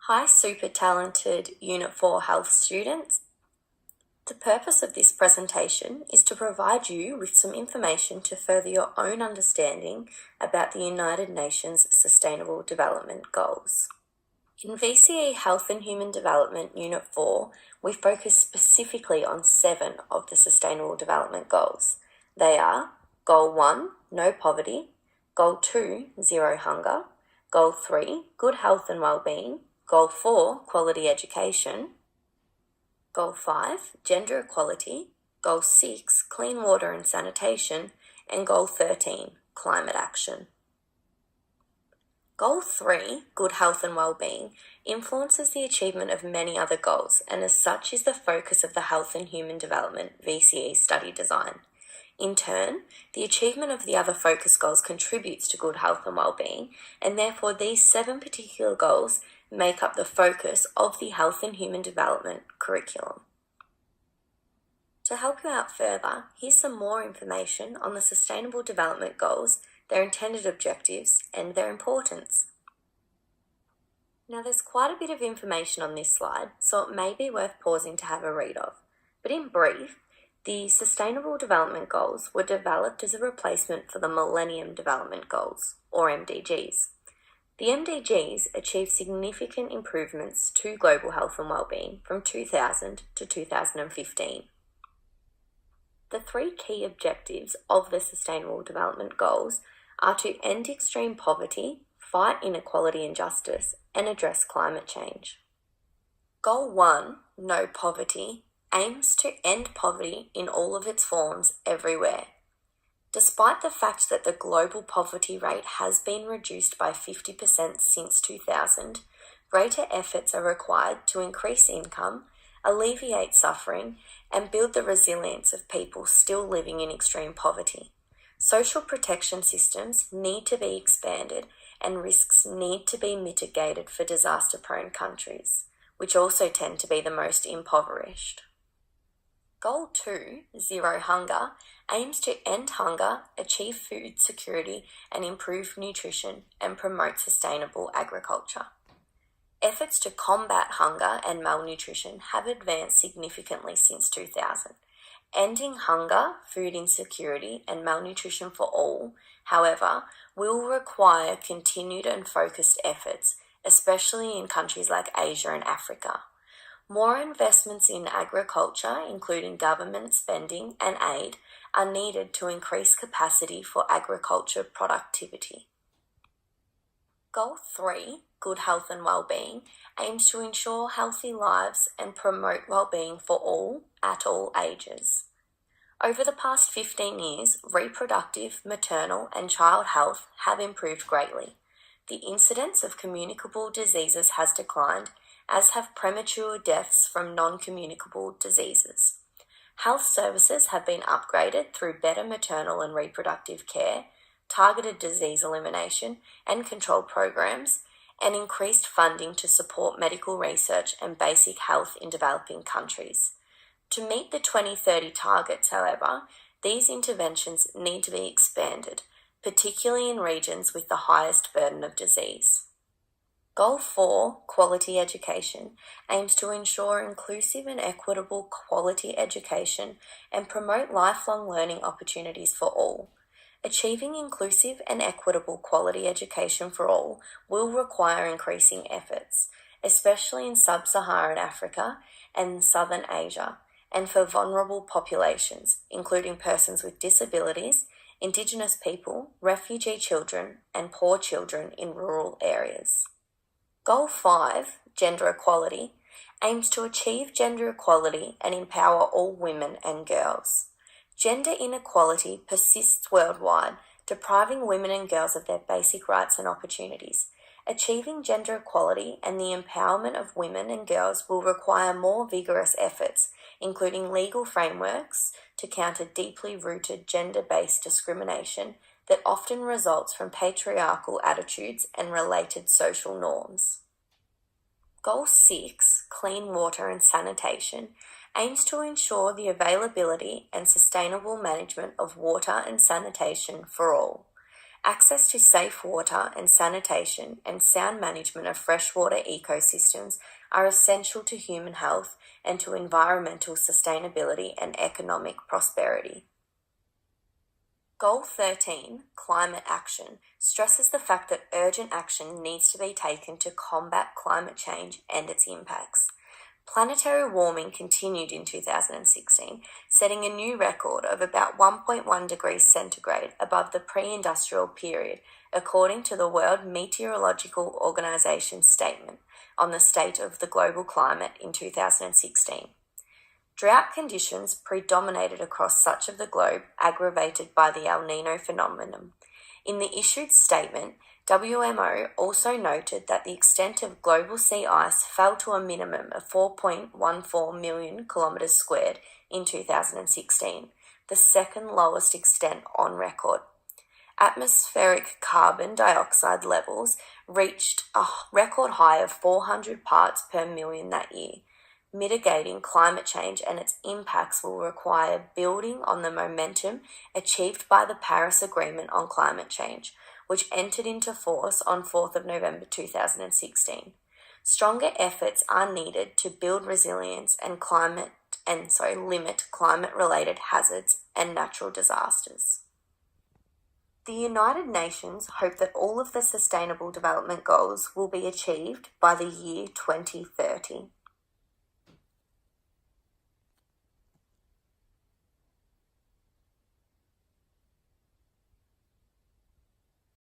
Hi, super talented Unit 4 Health students. The purpose of this presentation is to provide you with some information to further your own understanding about the United Nations Sustainable Development Goals. In VCE Health and Human Development Unit 4, we focus specifically on 7 of the Sustainable Development Goals. They are Goal 1, No Poverty; Goal 2, Zero Hunger; Goal 3, Good Health and Wellbeing; Goal 4, Quality Education; Goal 5, Gender Equality; Goal 6, Clean Water and Sanitation; and Goal 13, Climate Action. Goal 3, Good Health and Wellbeing, influences the achievement of many other goals and as such is the focus of the Health and Human Development VCE study design. In turn, the achievement of the other focus goals contributes to good health and wellbeing, and therefore these 7 particular goals make up the focus of the Health and Human Development curriculum. To help you out further, here's some more information on the Sustainable Development Goals, their intended objectives, and their importance. Now there's quite a bit of information on this slide, so it may be worth pausing to have a read of. But in brief, the Sustainable Development Goals were developed as a replacement for the Millennium Development Goals, or MDGs. The MDGs achieved significant improvements to global health and wellbeing from 2000 to 2015. The 3 key objectives of the Sustainable Development Goals are to end extreme poverty, fight inequality and justice, and address climate change. Goal 1, No Poverty, aims to end poverty in all of its forms everywhere. Despite the fact that the global poverty rate has been reduced by 50% since 2000, greater efforts are required to increase income, alleviate suffering, and build the resilience of people still living in extreme poverty. Social protection systems need to be expanded and risks need to be mitigated for disaster-prone countries, which also tend to be the most impoverished. Goal 2, Zero Hunger, aims to end hunger, achieve food security, and improve nutrition and promote sustainable agriculture. Efforts to combat hunger and malnutrition have advanced significantly since 2000. Ending hunger, food insecurity, and malnutrition for all, however, will require continued and focused efforts, especially in countries like Asia and Africa. More investments in agriculture, including government spending and aid, are needed to increase capacity for agriculture productivity. Goal 3, Good Health and Wellbeing, aims to ensure healthy lives and promote wellbeing for all at all ages. Over the past 15 years, reproductive, maternal, and child health have improved greatly. The incidence of communicable diseases has declined, as have premature deaths from non-communicable diseases. Health services have been upgraded through better maternal and reproductive care, targeted disease elimination and control programs, and increased funding to support medical research and basic health in developing countries. To meet the 2030 targets, however, these interventions need to be expanded, particularly in regions with the highest burden of disease. Goal 4, Quality Education, aims to ensure inclusive and equitable quality education and promote lifelong learning opportunities for all. Achieving inclusive and equitable quality education for all will require increasing efforts, especially in sub-Saharan Africa and Southern Asia, and for vulnerable populations, including persons with disabilities, Indigenous people, refugee children, and poor children in rural areas. Goal 5, Gender Equality, aims to achieve gender equality and empower all women and girls. Gender inequality persists worldwide, depriving women and girls of their basic rights and opportunities. Achieving gender equality and the empowerment of women and girls will require more vigorous efforts, including legal frameworks to counter deeply rooted gender-based discrimination that often results from patriarchal attitudes and related social norms. Goal 6, Clean Water and Sanitation, aims to ensure the availability and sustainable management of water and sanitation for all. Access to safe water and sanitation and sound management of freshwater ecosystems are essential to human health and to environmental sustainability and economic prosperity. Goal 13, Climate Action, stresses the fact that urgent action needs to be taken to combat climate change and its impacts. Planetary warming continued in 2016, setting a new record of about 1.1 degrees centigrade above the pre-industrial period, according to the World Meteorological Organization's statement on the state of the global climate in 2016. Drought conditions predominated across much of the globe, aggravated by the El Niño phenomenon. In the issued statement, WMO also noted that the extent of global sea ice fell to a minimum of 4.14 million kilometres squared in 2016, the second lowest extent on record. Atmospheric carbon dioxide levels reached a record high of 400 parts per million that year. Mitigating climate change and its impacts will require building on the momentum achieved by the Paris Agreement on Climate Change, which entered into force on 4th of November 2016. Stronger efforts are needed to build resilience and limit climate-related hazards and natural disasters. The United Nations hope that all of the Sustainable Development Goals will be achieved by the year 2030.